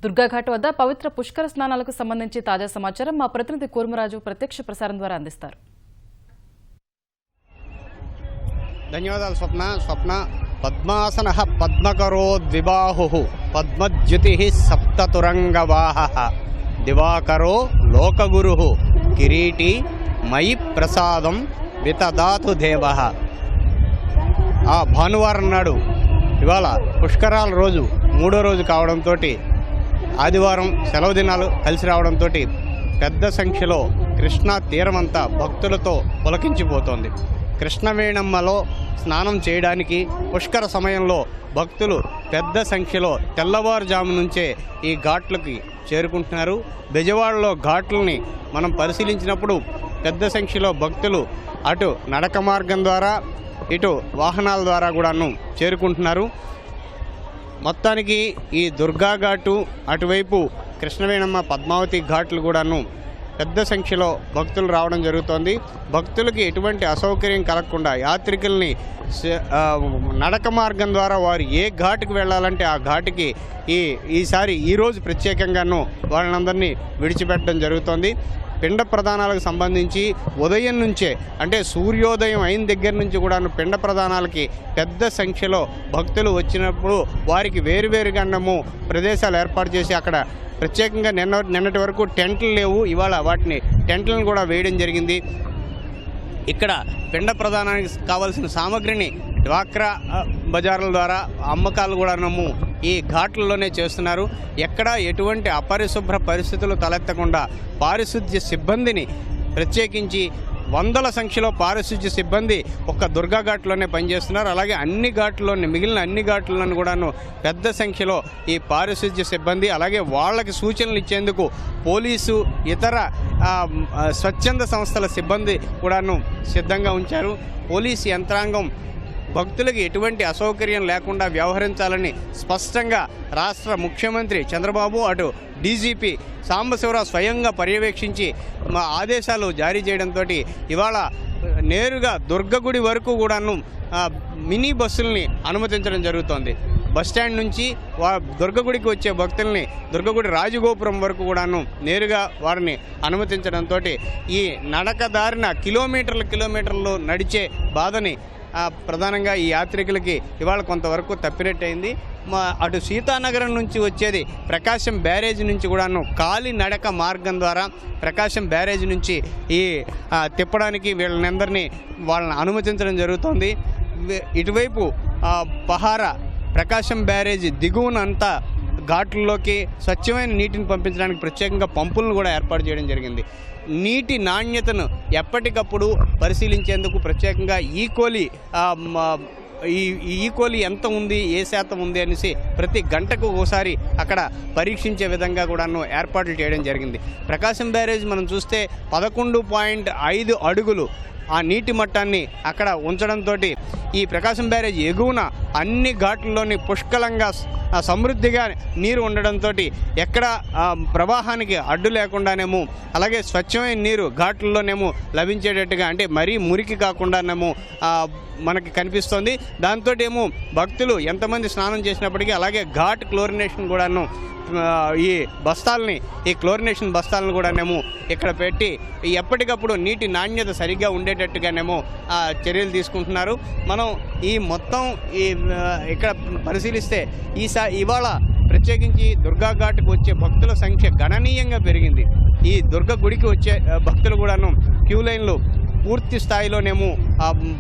దుర్గాఘాట్ వద్ద పవిత్ర పుష్కర స్నానాలకు సంబంధించి తాజా సమాచారం మా ప్రతినిధి కూర్మరాజు ప్రత్యక్ష ప్రసారం ద్వారా అందిస్తారు. ధన్యవాదాలు స్వప్న. పద్మాసన పద్మకరో ద్విబాహు పద్మద్యుతి సప్తతురంగవాహ దివాకరో లోకగురు కిరీటి మయి ప్రసాదం వితదాతు దేవ. ఆ భానువారం నాడు ఇవాళ పుష్కరాల రోజు మూడో రోజు కావడంతో ఆదివారం సెలవు దినాలు కలిసి రావడంతో పెద్ద సంఖ్యలో కృష్ణా తీరమంతా భక్తులతో పులకించిపోతోంది. కృష్ణవేణమ్మలో స్నానం చేయడానికి పుష్కర సమయంలో భక్తులు పెద్ద సంఖ్యలో తెల్లవారుజాము నుంచే ఈ ఘాట్లకి చేరుకుంటున్నారు. బెజవాడలో ఘాట్లని మనం పరిశీలించినప్పుడు పెద్ద సంఖ్యలో భక్తులు అటు నడక మార్గం ద్వారా ఇటు వాహనాల ద్వారా కూడాను చేరుకుంటున్నారు. మొత్తానికి ఈ దుర్గా ఘాటు అటువైపు కృష్ణవేణమ్మ పద్మావతి ఘాట్లు కూడాను పెద్ద సంఖ్యలో భక్తులు రావడం జరుగుతోంది. భక్తులకి ఎటువంటి అసౌకర్యం కలగకుండా యాత్రికుల్ని నడక మార్గం ద్వారా వారు ఏ ఘాటుకు వెళ్ళాలంటే ఆ ఘాటుకి ఈరోజు ప్రత్యేకంగాను వాళ్ళందరినీ విడిచిపెట్టడం జరుగుతోంది. పిండ ప్రదానాలకు సంబంధించి ఉదయం నుంచే అంటే సూర్యోదయం అయిన దగ్గర నుంచి కూడా పిండ ప్రదానాలకి పెద్ద సంఖ్యలో భక్తులు వచ్చినప్పుడు వారికి వేరువేరుగానము ప్రదేశాలు ఏర్పాటు చేసి అక్కడ ప్రత్యేకంగా నిన్నటి వరకు టెంట్లు లేవు, ఇవాళ వాటిని టెంట్లను కూడా వేయడం జరిగింది. ఇక్కడ పిండ ప్రదానానికి కావాల్సిన సామగ్రిని డ్వాక్రా బజార్ల ద్వారా అమ్మకాలు కూడా ఈ ఘాట్లలోనే చేస్తున్నారు. ఎక్కడ ఎటువంటి అపరిశుభ్ర పరిస్థితులు తలెత్తకుండా పారిశుద్ధ్య సిబ్బందిని ప్రత్యేకించి వందల సంఖ్యలో పారిశుద్ధ్య సిబ్బంది ఒక్క దుర్గా ఘాట్లోనే పనిచేస్తున్నారు. అలాగే అన్ని ఘాట్లోని మిగిలిన అన్ని ఘాట్లను కూడాను పెద్ద సంఖ్యలో ఈ పారిశుద్ధ్య సిబ్బంది అలాగే వాళ్ళకి సూచనలు ఇచ్చేందుకు పోలీసు ఇతర స్వచ్ఛంద సంస్థల సిబ్బంది కూడాను సిద్ధంగా ఉంచారు. పోలీసు యంత్రాంగం భక్తులకు ఎటువంటి అసౌకర్యం లేకుండా వ్యవహరించాలని స్పష్టంగా రాష్ట్ర ముఖ్యమంత్రి చంద్రబాబు అటు డీజీపీ సాంబశివరావు స్వయంగా పర్యవేక్షించి ఆదేశాలు జారీ చేయడంతో ఇవాళ నేరుగా దుర్గగుడి వరకు కూడాను మినీ బస్సుల్ని అనుమతించడం జరుగుతోంది. బస్టాండ్ నుంచి దుర్గగుడికి వచ్చే భక్తుల్ని దుర్గగుడి రాజగోపురం వరకు కూడాను నేరుగా వారిని అనుమతించడంతో ఈ నడకదారిన కిలోమీటర్లు నడిచే బాధని ప్రధానంగా ఈ యాత్రికులకి ఇవాళ కొంతవరకు తప్పినట్టయింది. అటు సీతానగరం నుంచి వచ్చేది ప్రకాశం బ్యారేజ్ నుంచి కూడాను కాలినడక మార్గం ద్వారా ప్రకాశం బ్యారేజ్ నుంచి ఈ తిప్పడానికి వీళ్ళందరినీ వాళ్ళని అనుమతించడం జరుగుతోంది. ఇటువైపు పహార ప్రకాశం బ్యారేజ్ దిగువనంతా ఘాట్లలోకి స్వచ్ఛమైన నీటిని పంపించడానికి ప్రత్యేకంగా పంపులను కూడా ఏర్పాటు చేయడం జరిగింది. నీటి నాణ్యతను ఎప్పటికప్పుడు పరిశీలించేందుకు ప్రత్యేకంగా ఈకోలి ఎంత ఉంది, ఏ శాతం ఉంది అనేసి ప్రతి గంటకు ఒకసారి అక్కడ పరీక్షించే విధంగా కూడాను ఏర్పాట్లు చేయడం జరిగింది. ప్రకాశం బ్యారేజ్ మనం చూస్తే 11.5 అడుగులు ఆ నీటి మట్టాన్ని అక్కడ ఉంచడంతో ఈ ప్రకాశం బ్యారేజ్ ఎగువన అన్ని ఘాట్లలోని పుష్కలంగా సమృద్ధిగా నీరు ఉండడంతో ఎక్కడ ప్రవాహానికి అడ్డు లేకుండానేమో అలాగే స్వచ్ఛమైన నీరు ఘాట్లలోనేమో లభించేటట్టుగా అంటే మరీ మురికి కాకుండానేమో మనకి కనిపిస్తోంది. దాంతో ఏమో భక్తులు ఎంతమంది స్నానం చేసినప్పటికీ అలాగే ఘాట్ క్లోరినేషన్ కూడాను ఈ క్లోరినేషన్ బస్తాలను కూడానేమో ఇక్కడ పెట్టి ఎప్పటికప్పుడు నీటి నాణ్యత సరిగ్గా ఉండేటట్టుగానేమో చర్యలు తీసుకుంటున్నారు. మనం ఈ మొత్తం ఇక్కడ పరిశీలిస్తే ఇవాళ ప్రత్యేకించి దుర్గా ఘాట్కి వచ్చే భక్తుల సంఖ్య గణనీయంగా పెరిగింది. ఈ దుర్గ గుడికి వచ్చే భక్తులు కూడాను క్యూ లైన్లు పూర్తి స్థాయిలోనేమో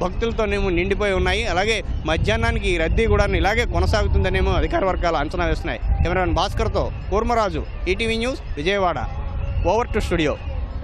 భక్తులతోనేమో నిండిపోయి ఉన్నాయి. అలాగే మధ్యాహ్నానికి ఈ రద్దీ కూడా ఇలాగే కొనసాగుతుందనేమో అధికార వర్గాలు అంచనా వేస్తున్నాయి. కెమెరామెన్ భాస్కర్తో Kurmaraju, ETV news, Vijayawada. Over to studio.